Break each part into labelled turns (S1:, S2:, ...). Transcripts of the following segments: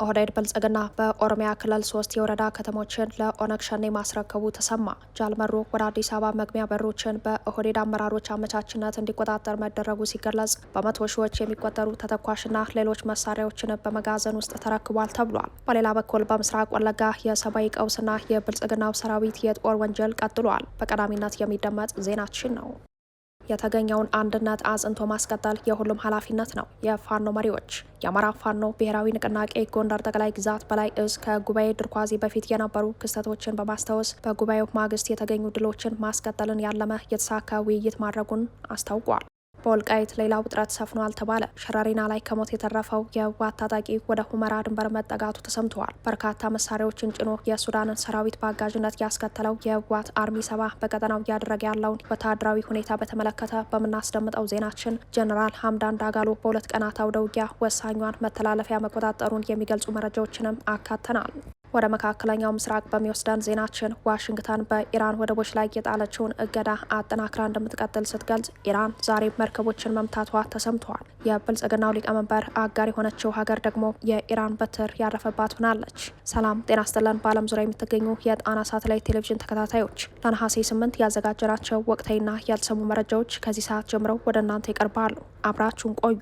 S1: ኦህዴድ ብልጽግና በኦሮሚያ ክልል 3 የወረዳ ከተሞችን ለኦነግ ሸኔ ማስረከቡ ተሰማ። ጃልመሮ ወደ አዲስ አበባ መግቢያ በሮችን በኦህዴድ አመራሮች አመቻችነት እንዲቆጣጠር መደረጉ ሲገለጽ በመቶ ሺዎች የሚቆጠሩ ተተኳሽና ሌሎች መሳሪያዎችን በመጋዘን ውስጥ ተረክቧል ተብሏል። በሌላ በኩል በምስራቅ ወለጋ የሰብአዊ ቀውስና የብልጽግናው ሰራዊት የጦር ወንጀል ቀጥሏል። በቀዳሚነት የሚደመጥ ዜናችን ነው። የተገኘውን አንድነት አጽንቶ ማስቀጠል የሁሉም ኃላፊነት ነው። የፋኖ መሪዎች የአማራ ፋኖ ብሔራዊ ንቅናቄ ጎንደር ጠቅላይ ግዛት በላይ እዝ ከጉባኤ ድርኳዚ በፊት የነበሩ ክስተቶችን በማስታወስ በጉባኤው ማግስት የተገኙ ድሎችን ማስቀጠልን ያለመ የተሳካ ውይይት ማድረጉን አስታውቋል። በወልቃይት ሌላ ውጥረት ሰፍኗል ተባለ። ሸረሪና ላይ ከሞት የተረፈው የህወሓት ታጣቂ ወደ ሁመራ ድንበር መጠጋቱ ተሰምተዋል። በርካታ መሳሪያዎችን ጭኖ የሱዳንን ሰራዊት በአጋዥነት ያስከተለው የህወሓት አርሚ 70 በቀጠናው እያደረገ ያለውን ወታደራዊ ሁኔታ በተመለከተ በምናስደምጠው ዜናችን ጀነራል ሀምዳን ዳጋሎ በ2 ቀናት አውደ ውጊያ ወሳኟን መተላለፊያ መቆጣጠሩን የሚገልጹ መረጃዎችንም አካተናል። ወደ መካከለኛው ምስራቅ በሚወስደን ዜናችን ዋሽንግተን በኢራን ወደቦች ላይ የጣለችውን እገዳ አጠናክራ እንደምትቀጥል ስትገልጽ ኢራን ዛሬ መርከቦችን መምታቷ ተሰምተዋል። የብልጽግናው ሊቀመንበር አጋር የሆነችው ሀገር ደግሞ የኢራን በትር ያረፈባት ሆናለች። ሰላም ጤና ይስጥልን። በዓለም ዙሪያ የምትገኙ የጣና ሳተላይት ቴሌቪዥን ተከታታዮች ለነሐሴ 8 ያዘጋጀናቸው ወቅታዊና ያልተሰሙ መረጃዎች ከዚህ ሰዓት ጀምረው ወደ እናንተ ይቀርባሉ። አብራችሁን ቆዩ።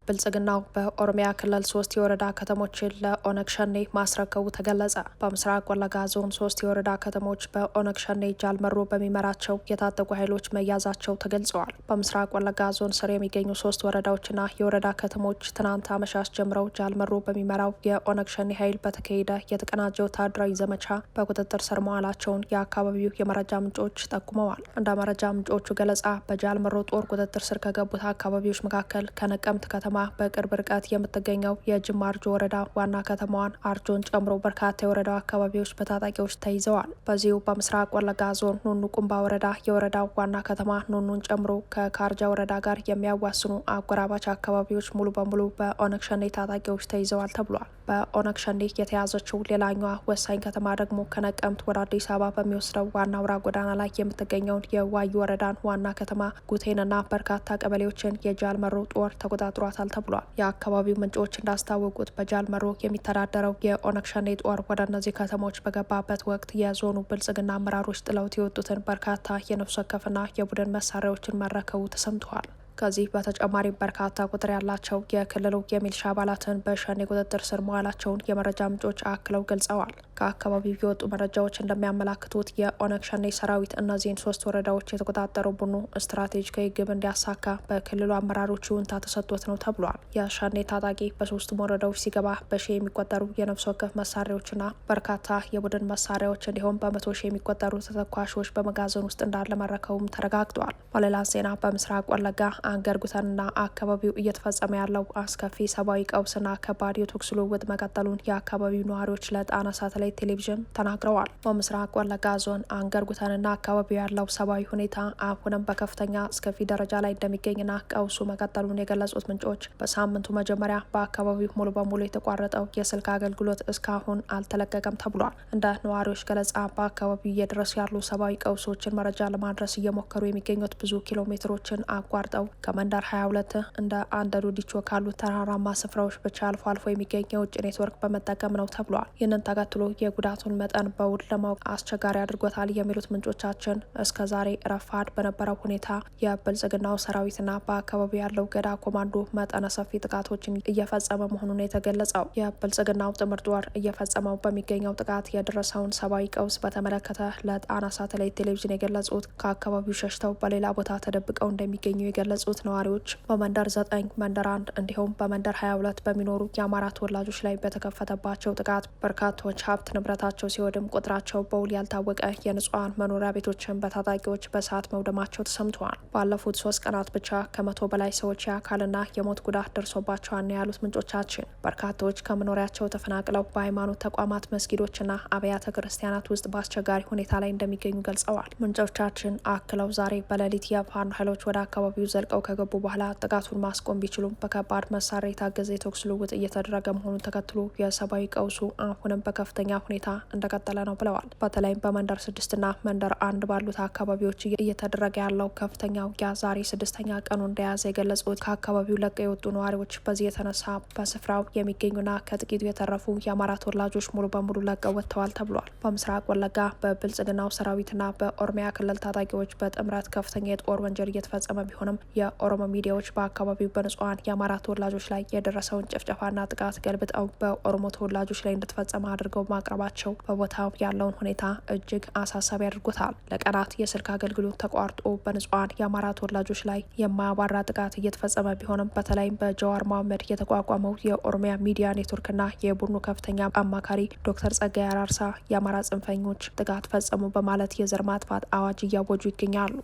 S1: ብልጽግናው በኦሮሚያ ክልል 3 የወረዳ ከተሞችን ለኦነግ ሸኔ ማስረከቡ ተገለጸ። በምስራቅ ወለጋ ዞን 3 የወረዳ ከተሞች በኦነግ ሸኔ ጃልመሮ በሚመራቸው የታጠቁ ኃይሎች መያዛቸው ተገልጸዋል። በምስራቅ ወለጋ ዞን ስር የሚገኙ 3 ወረዳዎችና የወረዳ ከተሞች ትናንት አመሻሽ ጀምረው ጃልመሮ በሚመራው የኦነግ ሸኔ ኃይል በተካሄደ የተቀናጀ ወታደራዊ ዘመቻ በቁጥጥር ስር መዋላቸውን የአካባቢው የመረጃ ምንጮች ጠቁመዋል። እንደ መረጃ ምንጮቹ ገለጻ በጃልመሮ ጦር ቁጥጥር ስር ከገቡት አካባቢዎች መካከል ከነቀምት ከተማ በቅርብ ርቀት የምትገኘው የጅማ አርጆ ወረዳ ዋና ከተማዋን አርጆን ጨምሮ በርካታ የወረዳው አካባቢዎች በታጣቂዎች ተይዘዋል። በዚሁ በምስራቅ ወለጋ ዞን ኑኑ ቁምባ ወረዳ የወረዳው ዋና ከተማ ኑኑን ጨምሮ ከካርጃ ወረዳ ጋር የሚያዋስኑ አጎራባች አካባቢዎች ሙሉ በሙሉ በኦነግ ሸኔ ታጣቂዎች ተይዘዋል ተብሏል። በኦነግ ሸኔ የተያዘችው ሌላኛዋ ወሳኝ ከተማ ደግሞ ከነቀምት ወደ አዲስ አበባ በሚወስደው ዋና አውራ ጎዳና ላይ የምትገኘውን የዋዩ ወረዳን ዋና ከተማ ጉቴንና በርካታ ቀበሌዎችን የጃልመሮ ጦር ተቆጣጥሯታል ተብሏል። የአካባቢው ምንጮች እንዳስታወቁት በጃልመሮ የሚተዳደረው የኦነግ ሸኔ ጦር ወደ እነዚህ ከተሞች በገባበት ወቅት የዞኑ ብልጽግና አመራሮች ጥለውት የወጡትን በርካታ የነፍስ ወከፍና የቡድን መሳሪያዎችን መረከቡ ተሰምተዋል። ከዚህ በተጨማሪ በርካታ ቁጥር ያላቸው የክልሉ የሚሊሻ አባላትን በሸኔ ቁጥጥር ስር መዋላቸውን የመረጃ ምንጮች አክለው ገልጸዋል። ከአካባቢው የወጡ መረጃዎች እንደሚያመላክቱት የኦነግ ሸኔ ሰራዊት እነዚህን 3 ወረዳዎች የተቆጣጠሩ ቡድኑ ስትራቴጂካዊ ግብ እንዲያሳካ በክልሉ አመራሮች ይሁንታ ተሰጥቶት ነው ተብሏል። የሸኔ ታጣቂ በ3ቱም ወረዳዎች ሲገባ በሺ የሚቆጠሩ የነፍስ ወከፍ መሳሪያዎችና በርካታ የቡድን መሳሪያዎች እንዲሁም በመቶ ሺህ የሚቆጠሩ ተተኳሾች በመጋዘን ውስጥ እንዳለ መረከቡም ተረጋግጧል። በሌላ ዜና በምስራቅ ወለጋ አንገርጉተንና አካባቢው እየተፈጸመ ያለው አስከፊ ሰብአዊ ቀውስና ከባድ የተኩስ ልውውጥ መቀጠሉን የአካባቢው ነዋሪዎች ለጣና ሳተላይት ቴሌቪዥን ተናግረዋል። በምስራቅ ወለጋ ዞን አንገርጉተንና አካባቢው ያለው ሰብአዊ ሁኔታ አሁንም በከፍተኛ አስከፊ ደረጃ ላይ እንደሚገኝና ቀውሱ መቀጠሉን የገለጹት ምንጮች በሳምንቱ መጀመሪያ በአካባቢው ሙሉ በሙሉ የተቋረጠው የስልክ አገልግሎት እስካሁን አልተለቀቀም ተብሏል። እንደ ነዋሪዎች ገለጻ በአካባቢው እየደረሱ ያሉ ሰብአዊ ቀውሶችን መረጃ ለማድረስ እየሞከሩ የሚገኙት ብዙ ኪሎ ሜትሮችን አቋርጠው ከመንደር 22 እንደ አንደዱ ዲቾ ካሉ ተራራማ ስፍራዎች ብቻ አልፎ አልፎ የሚገኝ የውጭ ኔትወርክ በመጠቀም ነው ተብሏል። ይህንን ተከትሎ የጉዳቱን መጠን በውል ለማወቅ አስቸጋሪ አድርጎታል የሚሉት ምንጮቻችን እስከ ዛሬ ረፋድ በነበረው ሁኔታ የብልጽግናው ሰራዊትና በአካባቢው ያለው ገዳ ኮማንዶ መጠነ ሰፊ ጥቃቶችን እየፈጸመ መሆኑን የተገለጸው የብልጽግናው ጥምር ጦር እየፈጸመው በሚገኘው ጥቃት የደረሰውን ሰብአዊ ቀውስ በተመለከተ ለጣና ሳተላይት ቴሌቪዥን የገለጹት ከአካባቢው ሸሽተው በሌላ ቦታ ተደብቀው እንደሚገኙ የገለጹት ነዋሪዎች በመንደር 9 መንደር 1 እንዲሁም በመንደር 22 በሚኖሩ የአማራ ተወላጆች ላይ በተከፈተባቸው ጥቃት በርካቶች ሀብት ንብረታቸው ሲወድም ቁጥራቸው በውል ያልታወቀ የንጹሐን መኖሪያ ቤቶችን በታጣቂዎች በእሳት መውደማቸው ተሰምተዋል። ባለፉት 3 ቀናት ብቻ ከ100 በላይ ሰዎች የአካልና የሞት ጉዳት ደርሶባቸዋል ነው ያሉት ምንጮቻችን። በርካቶች ከመኖሪያቸው ተፈናቅለው በሃይማኖት ተቋማት መስጊዶችና አብያተ ክርስቲያናት ውስጥ በአስቸጋሪ ሁኔታ ላይ እንደሚገኙ ገልጸዋል። ምንጮቻችን አክለው ዛሬ በሌሊት የፋኖ ኃይሎች ወደ አካባቢው ዘልቀው ዘልቀው ከገቡ በኋላ ጥቃቱን ማስቆም ቢችሉም በከባድ መሳሪያ የታገዘ የተኩስ ልውውጥ እየተደረገ መሆኑን ተከትሎ የሰብአዊ ቀውሱ አሁንም በከፍተኛ ሁኔታ እንደቀጠለ ነው ብለዋል። በተለይም በመንደር 6ና መንደር 1 ባሉት አካባቢዎች እየተደረገ ያለው ከፍተኛ ውጊያ ዛሬ 6ኛ ቀኑ እንደያዘ የገለጹት ከአካባቢው ለቀው የወጡ ነዋሪዎች በዚህ የተነሳ በስፍራው የሚገኙና ከጥቂቱ የተረፉ የአማራ ተወላጆች ሙሉ በሙሉ ለቀው ወጥተዋል ተብሏል። በምስራቅ ወለጋ በብልጽግናው ሰራዊትና በኦሮሚያ ክልል ታጣቂዎች በጥምረት ከፍተኛ የጦር ወንጀል እየተፈጸመ ቢሆንም የኦሮሞ ሚዲያዎች በአካባቢው በንጹሃን የአማራ ተወላጆች ላይ የደረሰውን ጭፍጨፋና ጥቃት ገልብጠው በኦሮሞ ተወላጆች ላይ እንደተፈጸመ አድርገው ማቅረባቸው በቦታው ያለውን ሁኔታ እጅግ አሳሳቢ አድርጎታል። ለቀናት የስልክ አገልግሎት ተቋርጦ በንጹሃን የአማራ ተወላጆች ላይ የማያባራ ጥቃት እየተፈጸመ ቢሆንም በተለይም በጀዋር መሐመድ የተቋቋመው የኦሮሚያ ሚዲያ ኔትወርክና የቡድኑ ከፍተኛ አማካሪ ዶክተር ጸጋይ አራርሳ የአማራ ጽንፈኞች ጥቃት ፈጸሙ በማለት የዘር ማጥፋት አዋጅ እያወጁ ይገኛሉ።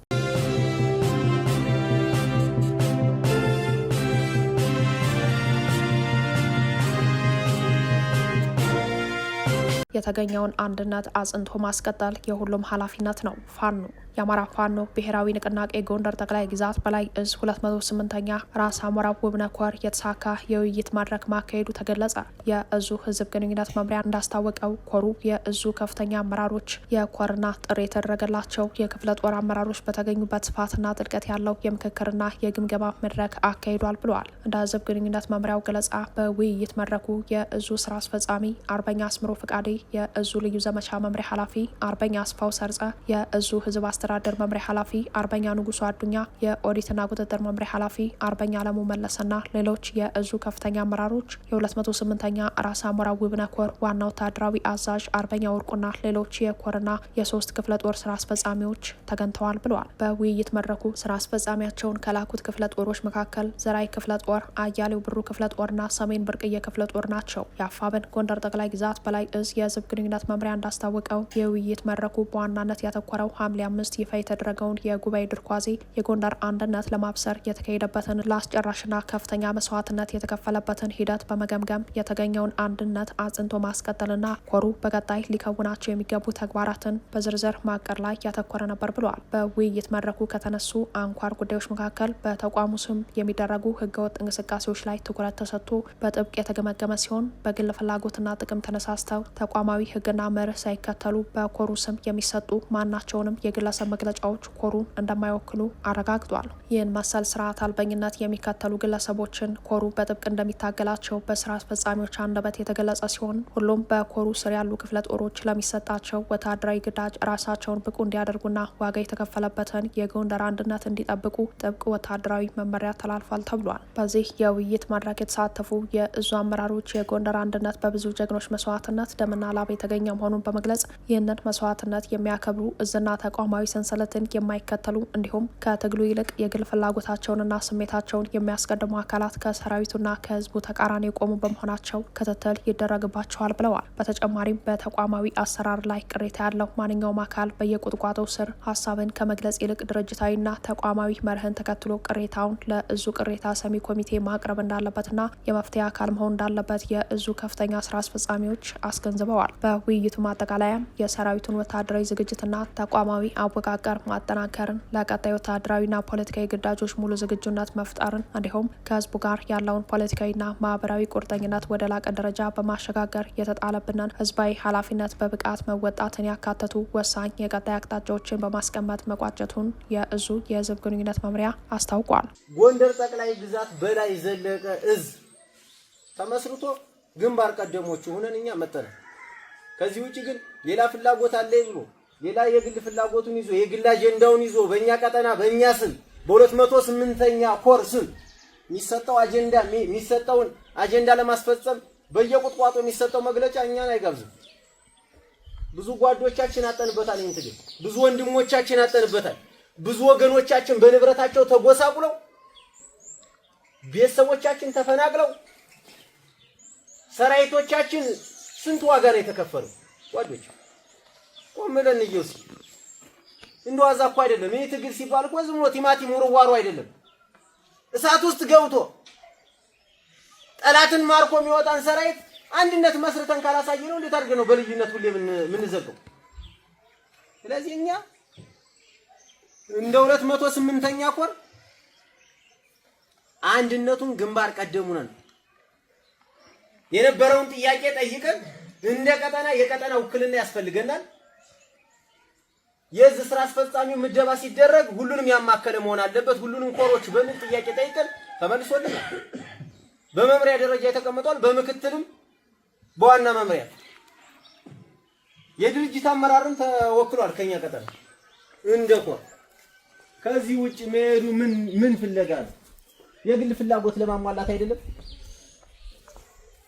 S1: የተገኘውን አንድነት አጽንቶ ማስቀጠል የሁሉም ኃላፊነት ነው። ፋኖ የአማራ ፋኖ ብሔራዊ ንቅናቄ ጎንደር ጠቅላይ ግዛት በላይ እዝ 208ኛ ራስ አሞራ ውብነ ኮር የተሳካ የውይይት መድረክ ማካሄዱ ተገለጸ። የእዙ ህዝብ ግንኙነት መምሪያ እንዳስታወቀው ኮሩ የእዙ ከፍተኛ አመራሮች የኮርና ጥሪ የተደረገላቸው የክፍለ ጦር አመራሮች በተገኙበት ስፋትና ጥልቀት ያለው የምክክርና የግምገማ መድረክ አካሂዷል ብለዋል። እንደ ህዝብ ግንኙነት መምሪያው ገለጻ በውይይት መድረኩ የእዙ ስራ አስፈጻሚ አርበኛ አስምሮ ፍቃዴ፣ የእዙ ልዩ ዘመቻ መምሪያ ኃላፊ አርበኛ አስፋው ሰርጸ፣ የእዙ ህዝብ አስተዳደር መምሪያ ኃላፊ አርበኛ ንጉሱ አዱኛ፣ የኦዲትና ቁጥጥር መምሪያ ኃላፊ አርበኛ አለሙ መለሰና ሌሎች የእዙ ከፍተኛ አመራሮች የ208ኛ ራስ አሞራ ውብነ ኮር ዋና ወታደራዊ አዛዥ አርበኛ ወርቁና ሌሎች የኮርና የ3 ክፍለ ጦር ስራ አስፈጻሚዎች ተገኝተዋል ብለዋል። በውይይት መድረኩ ስራ አስፈጻሚያቸውን ከላኩት ክፍለ ጦሮች መካከል ዘራይ ክፍለ ጦር፣ አያሌው ብሩ ክፍለ ጦርና ሰሜን ብርቅዬ ክፍለ ጦር ናቸው። የአፋብን ጎንደር ጠቅላይ ግዛት በላይ እዝ የህዝብ ግንኙነት መምሪያ እንዳስታወቀው የውይይት መድረኩ በዋናነት ያተኮረው ሐምሌ 5 ይፋ የተደረገውን የጉባኤ ድርኳዜ የጎንደር አንድነት ለማብሰር የተካሄደበትን ለአስጨራሽና ከፍተኛ መስዋዕትነት የተከፈለበትን ሂደት በመገምገም የተገኘውን አንድነት አጽንቶ ማስቀጠልና ኮሩ በቀጣይ ሊከውናቸው የሚገቡ ተግባራትን በዝርዝር ማቀር ላይ ያተኮረ ነበር ብለዋል። በውይይት መድረኩ ከተነሱ አንኳር ጉዳዮች መካከል በተቋሙ ስም የሚደረጉ ህገወጥ እንቅስቃሴዎች ላይ ትኩረት ተሰጥቶ በጥብቅ የተገመገመ ሲሆን በግል ፍላጎትና ጥቅም ተነሳስተው ተቋማዊ ህግና መርህ ሳይከተሉ በኮሩ ስም የሚሰጡ ማናቸውንም የግለሰብ መግለጫዎች ኮሩን እንደማይወክሉ አረጋግጧል። ይህን መሰል ስርዓት አልበኝነት የሚከተሉ ግለሰቦችን ኮሩ በጥብቅ እንደሚታገላቸው በስራ አስፈጻሚዎች አንደበት የተገለጸ ሲሆን ሁሉም በኮሩ ስር ያሉ ክፍለ ጦሮች ለሚሰጣቸው ወታደራዊ ግዳጅ ራሳቸውን ብቁ እንዲያደርጉና ዋጋ የተከፈለበትን የጎንደር አንድነት እንዲጠብቁ ጥብቅ ወታደራዊ መመሪያ ተላልፏል ተብሏል። በዚህ የውይይት መድረክ የተሳተፉ የእዙ አመራሮች የጎንደር አንድነት በብዙ ጀግኖች መስዋዕትነት ደምና ላብ የተገኘ መሆኑን በመግለጽ ይህንን መስዋዕትነት የሚያከብሩ እዝና ተቋማዊ ሰንሰለትን የማይከተሉ እንዲሁም ከትግሉ ይልቅ የግል ፍላጎታቸውንና ስሜታቸውን የሚያስቀድሙ አካላት ከሰራዊቱና ከህዝቡ ተቃራኒ የቆሙ በመሆናቸው ክትትል ይደረግባቸዋል ብለዋል። በተጨማሪም በተቋማዊ አሰራር ላይ ቅሬታ ያለው ማንኛውም አካል በየቁጥቋጦው ስር ሀሳብን ከመግለጽ ይልቅ ድርጅታዊና ተቋማዊ መርህን ተከትሎ ቅሬታውን ለእዙ ቅሬታ ሰሚ ኮሚቴ ማቅረብ እንዳለበትና የመፍትሄ አካል መሆን እንዳለበት የእዙ ከፍተኛ ስራ አስፈጻሚዎች አስገንዝበዋል። በውይይቱ ማጠቃለያም የሰራዊቱን ወታደራዊ ዝግጅትና ተቋማዊ አወቃቀር ማጠናከርን፣ ለቀጣይ ወታደራዊና ፖለቲካዊ ግዳጆች ሙሉ ዝግጁነት መፍጠርን እንዲሁም ከህዝቡ ጋር ያለውን ፖለቲካዊና ማህበራዊ ቁርጠኝነት ወደ ላቀ ደረጃ በማሸጋገር የተጣለብንን ህዝባዊ ኃላፊነት በብቃት መወጣትን ያካተቱ ወሳኝ የቀጣይ አቅጣጫዎችን በማስቀመጥ መቋጨቱን የእዙ የህዝብ ግንኙነት መምሪያ አስታውቋል።
S2: ጎንደር ጠቅላይ ግዛት በላይ ዘለቀ እዝ ተመስርቶ ግንባር ቀደሞቹ ሆነን እኛ መጠነ ከዚህ ውጪ ግን ሌላ ፍላጎት አለ ብሎ ሌላ የግል ፍላጎቱን ይዞ የግል አጀንዳውን ይዞ በእኛ ቀጠና በእኛ ስም በ208ኛ ኮር ስም የሚሰጠውን አጀንዳ ለማስፈጸም በየቁጥቋጦ የሚሰጠው መግለጫ እኛን አይጋብዝም። ብዙ ጓዶቻችን አጠንበታል። እንትን ብዙ ወንድሞቻችን አጠንበታል። ብዙ ወገኖቻችን በንብረታቸው ተጎሳቁለው ቤተሰቦቻችን ተፈናቅለው ሰራዊቶቻችን ስንት ዋጋ ነው የተከፈለው? ጓዶች ቆምለን እየውስ እንደዋዛ እኮ አይደለም። ይሄ ትግል ሲባል እኮ ዝም ብሎ ቲማቲም ወርዋሩ አይደለም። እሳት ውስጥ ገብቶ ጠላትን ማርኮ የሚወጣን ሰራዊት አንድነት መስርተን ካላሳየነው እንዴት አድርገን ነው በልዩነት ሁሌ ምን ዘገው? ስለዚህ እኛ እንደ 208ኛ ኮር አንድነቱን ግንባር ቀደሙ ነን። የነበረውን ጥያቄ ጠይቀን እንደ ቀጠና የቀጠና ውክልና ያስፈልገናል። የዚህ ስራ አስፈጻሚው ምደባ ሲደረግ ሁሉንም ያማከለ መሆን አለበት። ሁሉንም ኮሮች በምን ጥያቄ ጠይቀን ተመልሶልናል። በመምሪያ ደረጃ የተቀመጠው በምክትልም በዋና መምሪያ የድርጅት አመራርም ተወክሏል ከኛ ቀጠና እንደ ኮር። ከዚህ ውጪ መሄዱ ምን ፍለጋ ነው? የግል ፍላጎት ለማሟላት አይደለም።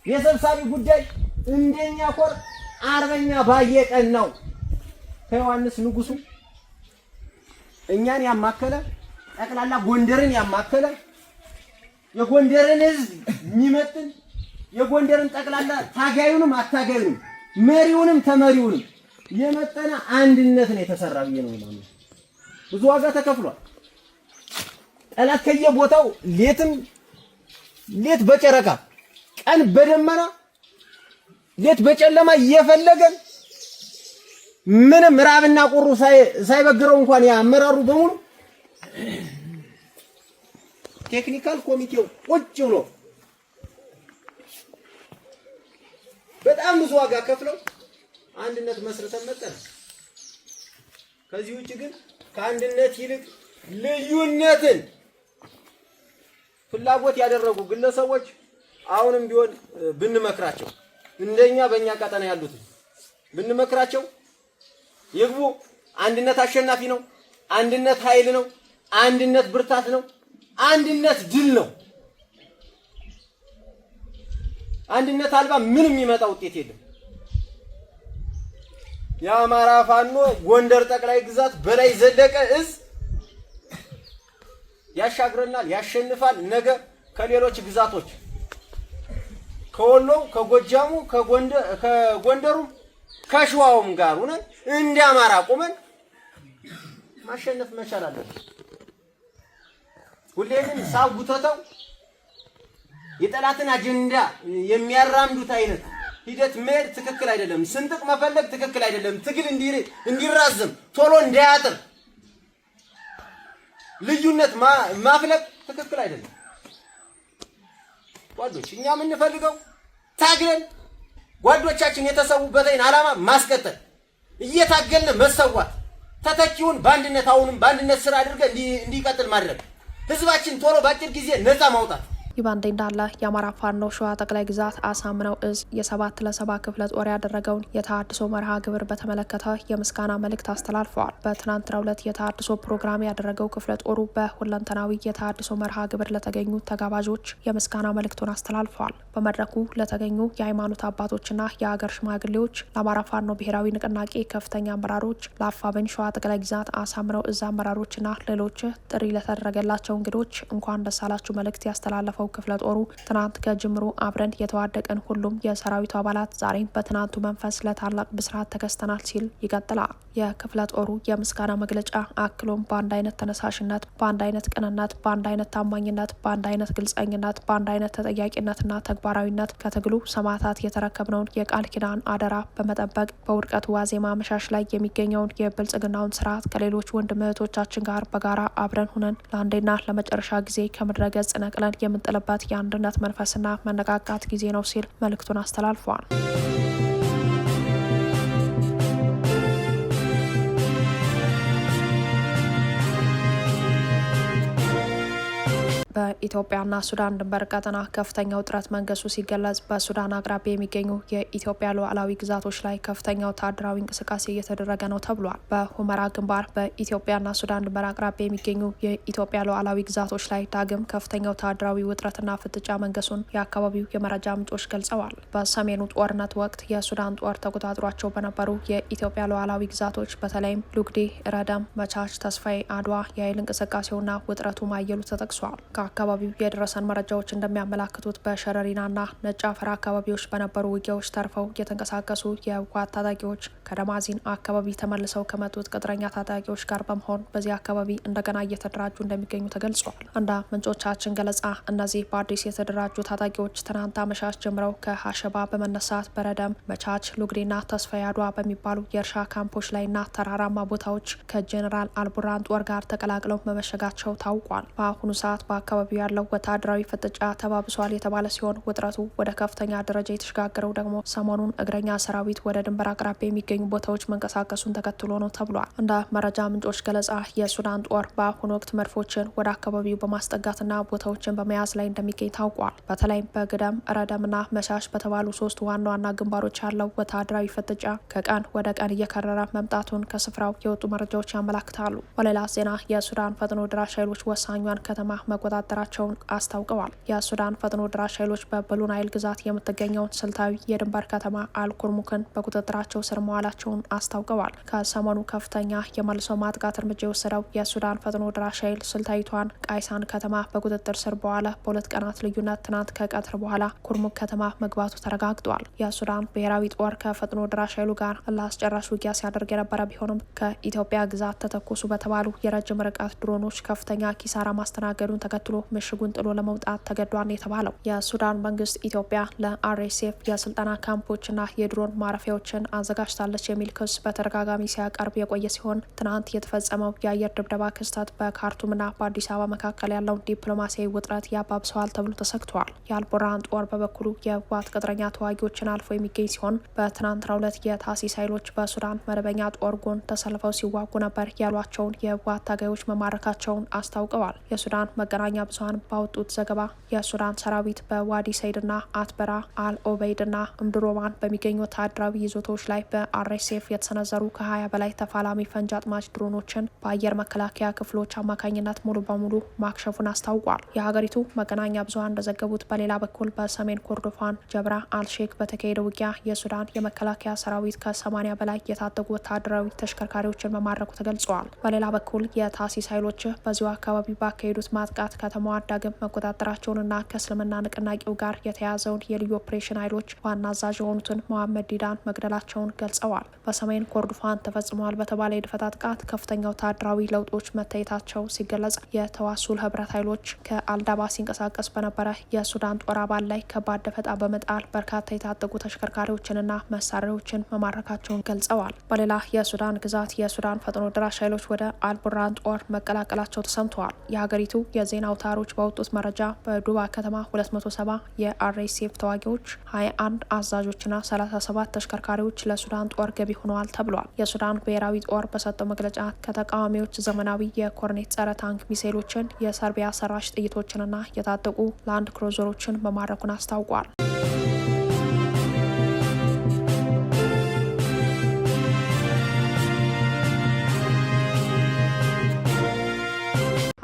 S2: የሰብሳቢ ጉዳይ እንደኛ ኮር አርበኛ ባየቀን ነው ከዮሐንስ ንጉሱ እኛን ያማከለ ጠቅላላ ጎንደርን ያማከለ የጎንደርን ህዝብ የሚመጥን የጎንደርን ጠቅላላ ታጋዩንም አታጋዩንም መሪውንም ተመሪውንም የመጠነ አንድነት ነው የተሰራ ብዬ ነው ማለት። ብዙ ዋጋ ተከፍሏል። ጠላት ከየቦታው ሌት በጨረቃ ቀን በደመና ሌት በጨለማ እየፈለገን ምንም ራብና ቁሩ ሳይበግረው እንኳን ያመራሩ በሙሉ ቴክኒካል ኮሚቴው ቁጭ ብሎ በጣም ብዙ ዋጋ ከፍለው አንድነት መስርተን መጣን። ከዚህ ውጪ ግን ከአንድነት ይልቅ ልዩነትን ፍላጎት ያደረጉ ግለሰቦች አሁንም ቢሆን ብንመክራቸው እንደኛ በእኛ ቀጠና ያሉት ብንመክራቸው ይግቡ። አንድነት አሸናፊ ነው። አንድነት ኃይል ነው። አንድነት ብርታት ነው። አንድነት ድል ነው። አንድነት አልባ ምንም የሚመጣ ውጤት የለም። የአማራ ፋኖ ጎንደር ጠቅላይ ግዛት በላይ ዘለቀ እዝ ያሻግረናል፣ ያሸንፋል። ነገ ከሌሎች ግዛቶች ከወሎ፣ ከጎጃሙ፣ ከጎንደሩ፣ ከሸዋውም ጋር ሆነን እንደ አማራ ቆመን ማሸነፍ መቻል አለብን። ሁሌም ሳቡተተው የጠላትን አጀንዳ የሚያራምዱት አይነት ሂደት መሄድ ትክክል አይደለም። ስንጥቅ መፈለግ ትክክል አይደለም። ትግል እንዲራዘም ቶሎ እንዳያጥር ልዩነት ማፍለግ ትክክል አይደለም። ጓዶች እኛ የምንፈልገው ታግለን ጓዶቻችን የተሰዉበትን ዓላማ ማስቀጠል፣ እየታገልን መሰዋት፣ ተተኪውን በአንድነት አሁንም በአንድነት ስራ አድርገን እንዲቀጥል ማድረግ፣ ህዝባችን ቶሎ ባጭር ጊዜ ነፃ ማውጣት።
S1: ይህ በእንዲህ እንዳለ የአማራ ፋኖ ሸዋ ጠቅላይ ግዛት አሳምነው እዝ የ7 ክፍለ ጦር ያደረገውን የተሃድሶ መርሃ ግብር በተመለከተ የምስጋና መልእክት አስተላልፈዋል። በትናንትናው ዕለት የተሃድሶ ፕሮግራም ያደረገው ክፍለ ጦሩ በሁለንተናዊ የተሃድሶ መርሃ ግብር ለተገኙ ተጋባዦች የምስጋና መልእክቱን አስተላልፈዋል። በመድረኩ ለተገኙ የሃይማኖት አባቶችና የሀገር ሽማግሌዎች፣ ለአማራ ፋኖ ብሔራዊ ንቅናቄ ከፍተኛ አመራሮች፣ ለአፋብኃኝ ሸዋ ጠቅላይ ግዛት አሳምነው እዝ አመራሮችና ሌሎች ጥሪ ለተደረገላቸው እንግዶች እንኳን ደስ አላችሁ መልእክት ያስተላለፈው ክፍለ ጦሩ ትናንት ከጅምሩ አብረን የተዋደቀን ሁሉም የሰራዊቱ አባላት ዛሬም በትናንቱ መንፈስ ለታላቅ ብስራት ተከስተናል ሲል ይቀጥላል። የክፍለ ጦሩ የምስጋና መግለጫ አክሎም በአንድ አይነት ተነሳሽነት፣ በአንድ አይነት ቅንነት፣ በአንድ አይነት ታማኝነት፣ በአንድ አይነት ግልጸኝነት፣ በአንድ አይነት ተጠያቂነትና ተግባራዊነት ከትግሉ ሰማዕታት የተረከብነውን የቃል ኪዳን አደራ በመጠበቅ በውድቀቱ ዋዜማ መሻሽ ላይ የሚገኘውን የብልጽግናውን ስርዓት ከሌሎች ወንድም እህቶቻችን ጋር በጋራ አብረን ሁነን ለአንዴና ለመጨረሻ ጊዜ ከምድረ ገጽ ነቅለን የምንጥልበት የአንድነት መንፈስና መነቃቃት ጊዜ ነው ሲል መልእክቱን አስተላልፏል። በኢትዮጵያና ሱዳን ድንበር ቀጠና ከፍተኛ ውጥረት መንገሱ ሲገለጽ በሱዳን አቅራቢያ የሚገኙ የኢትዮጵያ ሉዓላዊ ግዛቶች ላይ ከፍተኛ ወታደራዊ እንቅስቃሴ እየተደረገ ነው ተብሏል። በሁመራ ግንባር በኢትዮጵያና ሱዳን ድንበር አቅራቢያ የሚገኙ የኢትዮጵያ ሉዓላዊ ግዛቶች ላይ ዳግም ከፍተኛ ወታደራዊ ውጥረትና ፍጥጫ መንገሱን የአካባቢው የመረጃ ምንጮች ገልጸዋል። በሰሜኑ ጦርነት ወቅት የሱዳን ጦር ተቆጣጥሯቸው በነበሩ የኢትዮጵያ ሉዓላዊ ግዛቶች በተለይም ሉግዴ፣ ረደም፣ መቻች፣ ተስፋዬ፣ አድዋ የኃይል እንቅስቃሴውና ውጥረቱ ማየሉ ተጠቅሷል። ከአካባቢው የደረሰን መረጃዎች እንደሚያመላክቱት በሸረሪናና ነጭ አፈር አካባቢዎች በነበሩ ውጊያዎች ተርፈው የተንቀሳቀሱ የህወሓት ታጣቂዎች ከደማዚን አካባቢ ተመልሰው ከመጡት ቅጥረኛ ታጣቂዎች ጋር በመሆን በዚህ አካባቢ እንደገና እየተደራጁ እንደሚገኙ ተገልጿል። እንደ ምንጮቻችን ገለጻ እነዚህ በአዲስ የተደራጁ ታጣቂዎች ትናንት አመሻሽ ጀምረው ከሀሸባ በመነሳት በረደም፣ መቻች፣ ሉግዴና ተስፋዬ አድዋ በሚባሉ የእርሻ ካምፖች ላይና ተራራማ ቦታዎች ከጄኔራል አልቡራን ጦር ጋር ተቀላቅለው መመሸጋቸው ታውቋል። በአሁኑ ሰዓት በአካባቢው ያለው ወታደራዊ ፍጥጫ ተባብሷል የተባለ ሲሆን ውጥረቱ ወደ ከፍተኛ ደረጃ የተሸጋገረው ደግሞ ሰሞኑን እግረኛ ሰራዊት ወደ ድንበር አቅራቢያ የሚገኙ ቦታዎች መንቀሳቀሱን ተከትሎ ነው ተብሏል። እንደ መረጃ ምንጮች ገለጻ የሱዳን ጦር በአሁኑ ወቅት መድፎችን ወደ አካባቢው በማስጠጋትና ቦታዎችን በመያዝ ላይ እንደሚገኝ ታውቋል። በተለይም በግደም ረደምና መሻሽ በተባሉ 3 ዋና ዋና ግንባሮች ያለው ወታደራዊ ፍጥጫ ከቀን ወደ ቀን እየከረረ መምጣቱን ከስፍራው የወጡ መረጃዎች ያመላክታሉ። በሌላ ዜና የሱዳን ፈጥኖ ድራሽ ኃይሎች ወሳኟን ከተማ መቆጣጠራቸውን አስታውቀዋል። የሱዳን ፈጥኖ ድራሽ ኃይሎች በብሉ ናይል ግዛት የምትገኘውን ስልታዊ የድንበር ከተማ አልኩርሙክን በቁጥጥራቸው ስር መዋላቸውን አስታውቀዋል። ከሰሞኑ ከፍተኛ የመልሶ ማጥቃት እርምጃ የወሰደው የሱዳን ፈጥኖ ድራሽ ኃይል ስልታዊቷን ቃይሳን ከተማ በቁጥጥር ስር በኋላ በ2 ቀናት ልዩነት ትናንት ከቀትር በኋላ ኩርሙክ ከተማ መግባቱ ተረጋግጧል። የሱዳን ብሔራዊ ጦር ከፈጥኖ ድራሽ ኃይሉ ጋር ላስጨራሽ ውጊያ ሲያደርግ የነበረ ቢሆንም ከኢትዮጵያ ግዛት ተተኮሱ በተባሉ የረጅም ርቀት ድሮኖች ከፍተኛ ኪሳራ ማስተናገዱን ተከትሎ ምሽጉን ጥሎ ለመውጣት ተገዷል የተባለው የሱዳን መንግስት ኢትዮጵያ ለአርኤስኤፍ የስልጠና ካምፖችና የድሮን ማረፊያዎችን አዘጋጅታለች የሚል ክስ በተደጋጋሚ ሲያቀርብ የቆየ ሲሆን ትናንት የተፈጸመው የአየር ድብደባ ክስተት በካርቱምና በአዲስ አበባ መካከል ያለውን ዲፕሎማሲያዊ ውጥረት ያባብሰዋል ተብሎ ተሰግቷል። የአልቡርሃን ጦር በበኩሉ የህወሓት ቅጥረኛ ተዋጊዎችን አልፎ የሚገኝ ሲሆን በትናንትናው ዕለት የታሲስ ኃይሎች በሱዳን መደበኛ ጦር ጎን ተሰልፈው ሲዋጉ ነበር ያሏቸውን የህወሓት ታጋዮች መማረካቸውን አስታውቀዋል። የሱዳን መገናኛ ብዙኃን ባወጡት ዘገባ የሱዳን ሰራዊት በዋዲ ሰይድና አትበራ አልኦበይድና እምድሮማን በሚገኙ ወታደራዊ ይዞታዎች ላይ በአርኤስኤፍ የተሰነዘሩ ከ20 በላይ ተፋላሚ ፈንጅ አጥማጅ ድሮኖችን በአየር መከላከያ ክፍሎች አማካኝነት ሙሉ በሙሉ ማክሸፉን አስታውቋል። የሀገሪቱ መገናኛ ብዙኃን እንደዘገቡት በሌላ በኩል በሰሜን ኮርዶፋን ጀብራ አልሼክ በተካሄደ ውጊያ የሱዳን የመከላከያ ሰራዊት ከ80 በላይ የታጠቁ ወታደራዊ ተሽከርካሪዎችን መማረኩ ተገልጸዋል። በሌላ በኩል የታሲስ ኃይሎች በዚሁ አካባቢ ባካሄዱት ማጥቃት ከተማዋን ዳግም መቆጣጠራቸውንና ከእስልምና ንቅናቄው ጋር የተያያዘውን የልዩ ኦፕሬሽን ኃይሎች ዋና አዛዥ የሆኑትን መሐመድ ዲዳን መግደላቸውን ገልጸዋል። በሰሜን ኮርዶፋን ተፈጽመዋል በተባለ የድፈጣ ጥቃት ከፍተኛ ወታደራዊ ለውጦች መታየታቸው ሲገለጽ የተዋሱል ህብረት ኃይሎች ከአልዳባ ሲንቀሳቀስ በነበረ የሱዳን ጦር አባል ላይ ከባድ ደፈጣ በመጣል በርካታ የታጠቁ ተሽከርካሪዎችንና መሳሪያዎችን መማረካቸውን ገልጸዋል። በሌላ የሱዳን ግዛት የሱዳን ፈጥኖ ድራሽ ኃይሎች ወደ አልቡርሃን ጦር መቀላቀላቸው ተሰምተዋል። የሀገሪቱ የዜና አውታሮች ባወጡት መረጃ በዱባ ከተማ 270 የአርኤስኤፍ ተዋጊዎች 21 አዛዦችና 37 ተሽከርካሪዎች ለሱዳን ጦር ገቢ ሆነዋል ተብሏል። የሱዳን ብሔራዊ ጦር በሰጠው መግለጫ ከተቃዋሚዎች ዘመናዊ የኮርኔት ጸረ ታንክ ሚሳይሎችን፣ የሰርቢያ ሰራሽ ጥይቶችንና የታጠቁ ላንድ ክሩዘሮችን መማረኩን አስታውቋል።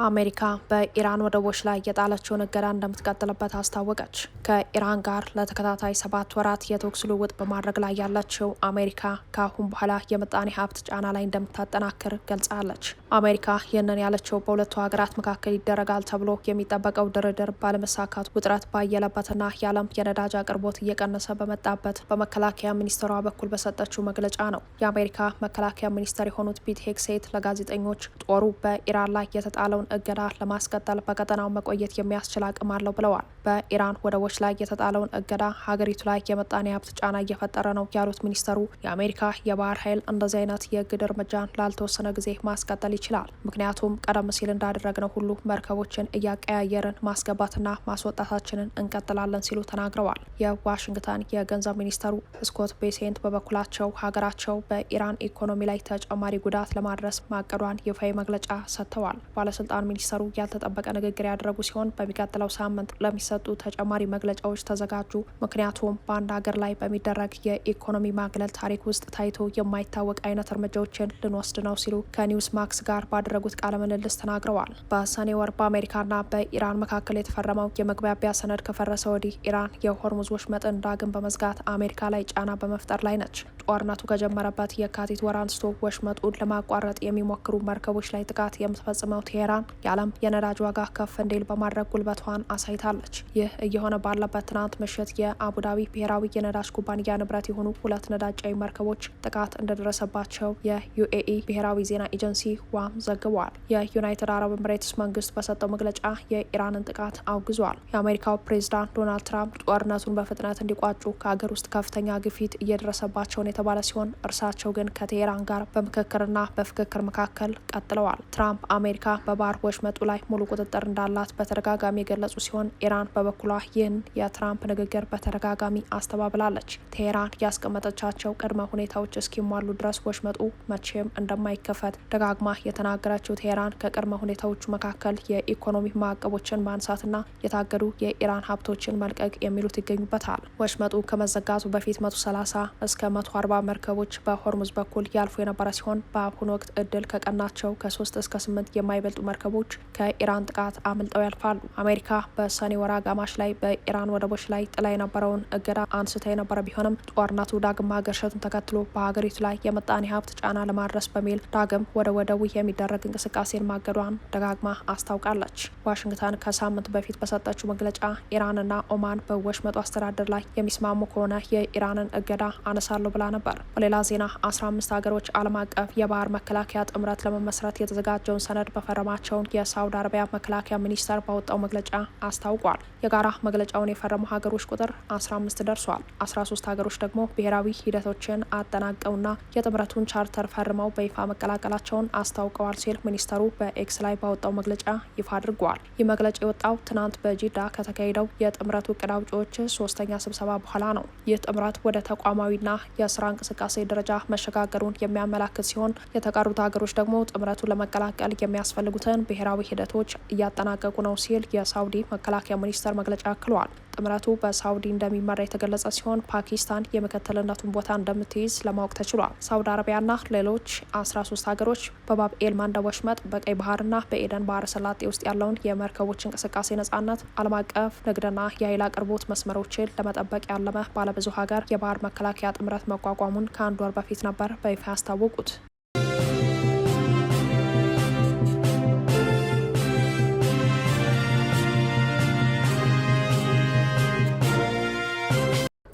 S1: አሜሪካ በኢራን ወደቦች ላይ የጣለችውን እገዳ እንደምትቀጥልበት አስታወቀች። ከኢራን ጋር ለተከታታይ 7 ወራት የተኩስ ልውውጥ በማድረግ ላይ ያለችው አሜሪካ ከአሁን በኋላ የምጣኔ ሀብት ጫና ላይ እንደምታጠናክር ገልጻለች። አሜሪካ ይህንን ያለችው በሁለቱ ሀገራት መካከል ይደረጋል ተብሎ የሚጠበቀው ድርድር ባለመሳካት ውጥረት ባየለበትና የዓለም የነዳጅ አቅርቦት እየቀነሰ በመጣበት በመከላከያ ሚኒስትሯ በኩል በሰጠችው መግለጫ ነው። የአሜሪካ መከላከያ ሚኒስትር የሆኑት ፒት ሄግሴት ለጋዜጠኞች ጦሩ በኢራን ላይ የተጣለውን እገዳ ለማስቀጠል በቀጠናው መቆየት የሚያስችል አቅም አለው ብለዋል። በኢራን ወደቦች ላይ የተጣለውን እገዳ ሀገሪቱ ላይ የምጣኔ ሀብት ጫና እየፈጠረ ነው ያሉት ሚኒስተሩ የአሜሪካ የባህር ኃይል እንደዚህ አይነት የእግድ እርምጃን ላልተወሰነ ጊዜ ማስቀጠል ይችላል። ምክንያቱም ቀደም ሲል እንዳደረግነው ሁሉ መርከቦችን እያቀያየርን ማስገባትና ማስወጣታችንን እንቀጥላለን ሲሉ ተናግረዋል። የዋሽንግተን የገንዘብ ሚኒስተሩ ስኮት ቤሴንት በበኩላቸው ሀገራቸው በኢራን ኢኮኖሚ ላይ ተጨማሪ ጉዳት ለማድረስ ማቀዷን ይፋዊ መግለጫ ሰጥተዋል። ባለስልጣን ሚኒስተሩ ያልተጠበቀ ንግግር ያደረጉ ሲሆን በሚቀጥለው ሳምንት ለሚሰጡ ተጨማሪ መግለጫዎች ተዘጋጁ። ምክንያቱም በአንድ ሀገር ላይ በሚደረግ የኢኮኖሚ ማግለል ታሪክ ውስጥ ታይቶ የማይታወቅ አይነት እርምጃዎችን ልንወስድ ነው ሲሉ ከኒውስ ማክስ ጋር ባደረጉት ቃለ ምልልስ ተናግረዋል። በሰኔ ወር በአሜሪካና በኢራን መካከል የተፈረመው የመግባቢያ ሰነድ ከፈረሰ ወዲህ ኢራን የሆርሙዝ ወሽመጥን ዳግም በመዝጋት አሜሪካ ላይ ጫና በመፍጠር ላይ ነች። ጦርነቱ ከጀመረበት የካቲት ወር አንስቶ ወሽመጡን ለማቋረጥ የሚሞክሩ መርከቦች ላይ ጥቃት የምትፈጽመው ቴሄራን የዓለም የነዳጅ ዋጋ ከፍ እንዲል በማድረግ ጉልበቷን አሳይታለች። ይህ እየሆነ ባለበት ትናንት ምሽት የአቡዳቢ ብሔራዊ የነዳጅ ኩባንያ ንብረት የሆኑ 2 ነዳጅ ጫኝ መርከቦች ጥቃት እንደደረሰባቸው የዩኤኢ ብሔራዊ ዜና ኤጀንሲ ዋም ዘግቧል። የዩናይትድ አረብ ኤምሬትስ መንግስት በሰጠው መግለጫ የኢራንን ጥቃት አውግዟል። የአሜሪካው ፕሬዝዳንት ዶናልድ ትራምፕ ጦርነቱን በፍጥነት እንዲቋጩ ከሀገር ውስጥ ከፍተኛ ግፊት እየደረሰባቸውን የተባለ ሲሆን እርሳቸው ግን ከቴሄራን ጋር በምክክርና በፍክክር መካከል ቀጥለዋል። ትራምፕ አሜሪካ በባ በባህር ወሽመጡ ላይ ሙሉ ቁጥጥር እንዳላት በተደጋጋሚ የገለጹ ሲሆን ኢራን በበኩሏ ይህን የትራምፕ ንግግር በተደጋጋሚ አስተባብላለች። ቴሄራን ያስቀመጠቻቸው ቅድመ ሁኔታዎች እስኪሟሉ ድረስ ወሽመጡ መቼም እንደማይከፈት ደጋግማ የተናገረችው ቴሄራን ከቅድመ ሁኔታዎቹ መካከል የኢኮኖሚ ማዕቀቦችን ማንሳትና የታገዱ የኢራን ሀብቶችን መልቀቅ የሚሉት ይገኙበታል። ወሽመጡ ከመዘጋቱ በፊት 130 እስከ 140 መርከቦች በሆርሙዝ በኩል ያልፉ የነበረ ሲሆን በአሁኑ ወቅት እድል ከቀናቸው ከ3 እስከ 8 የማይበልጡ መርከቦች ከኢራን ጥቃት አምልጠው ያልፋሉ። አሜሪካ በሰኔ ወር አጋማሽ ላይ በኢራን ወደቦች ላይ ጥላ የነበረውን እገዳ አንስታ የነበረ ቢሆንም ጦርነቱ ዳግም ማገርሸቱን ተከትሎ በሀገሪቱ ላይ የምጣኔ ሀብት ጫና ለማድረስ በሚል ዳግም ወደ ወደቡ የሚደረግ እንቅስቃሴን ማገዷን ደጋግማ አስታውቃለች። ዋሽንግተን ከሳምንት በፊት በሰጠችው መግለጫ ኢራንና ኦማን በወሽመጡ አስተዳደር ላይ የሚስማሙ ከሆነ የኢራንን እገዳ አነሳለሁ ብላ ነበር። በሌላ ዜና 15 ሀገሮች ዓለም አቀፍ የባህር መከላከያ ጥምረት ለመመስረት የተዘጋጀውን ሰነድ መፈረማቸውን የሳውዲ አረቢያ መከላከያ ሚኒስቴር ባወጣው መግለጫ አስታውቋል። የጋራ መግለጫውን የፈረሙ ሀገሮች ቁጥር 15 ደርሷል። 13 ሀገሮች ደግሞ ብሔራዊ ሂደቶችን አጠናቀውና የጥምረቱን ቻርተር ፈርመው በይፋ መቀላቀላቸውን አስታውቀዋል ሲል ሚኒስተሩ በኤክስ ላይ ባወጣው መግለጫ ይፋ አድርጓል። ይህ መግለጫ የወጣው ትናንት በጂዳ ከተካሄደው የጥምረቱ እቅድ አውጪዎች 3ኛ ስብሰባ በኋላ ነው። ይህ ጥምረት ወደ ተቋማዊና የስራ እንቅስቃሴ ደረጃ መሸጋገሩን የሚያመላክት ሲሆን የተቀሩት ሀገሮች ደግሞ ጥምረቱን ለመቀላቀል የሚያስፈልጉትን ብሔራዊ ሂደቶች እያጠናቀቁ ነው ሲል የሳውዲ መከላከያ ሚኒስቴር መግለጫ አክሏል። ጥምረቱ በሳውዲ እንደሚመራ የተገለጸ ሲሆን ፓኪስታን የምክትልነቱን ቦታ እንደምትይዝ ለማወቅ ተችሏል። ሳውዲ አረቢያና ሌሎች 13 ሀገሮች በባብ ኤል ማንደብ ወሽመጥ በቀይ ባህርና በኤደን ባህረ ሰላጤ ውስጥ ያለውን የመርከቦች እንቅስቃሴ ነጻነት፣ ዓለም አቀፍ ንግድና የኃይል አቅርቦት መስመሮችን ለመጠበቅ ያለመ ባለብዙ ሀገር የባህር መከላከያ ጥምረት መቋቋሙን ከአንድ ወር በፊት ነበር በይፋ ያስታወቁት።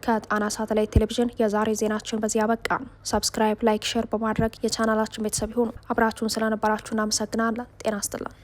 S1: ከጣና ሳተላይት ቴሌቪዥን የዛሬ ዜናችን በዚህ ያበቃን። ሰብስክራይብ፣ ላይክ፣ ሼር በማድረግ የቻናላችን ቤተሰብ ይሁኑ። አብራችሁን ስለነበራችሁ እናመሰግናለን። ጤና ይስጥልን።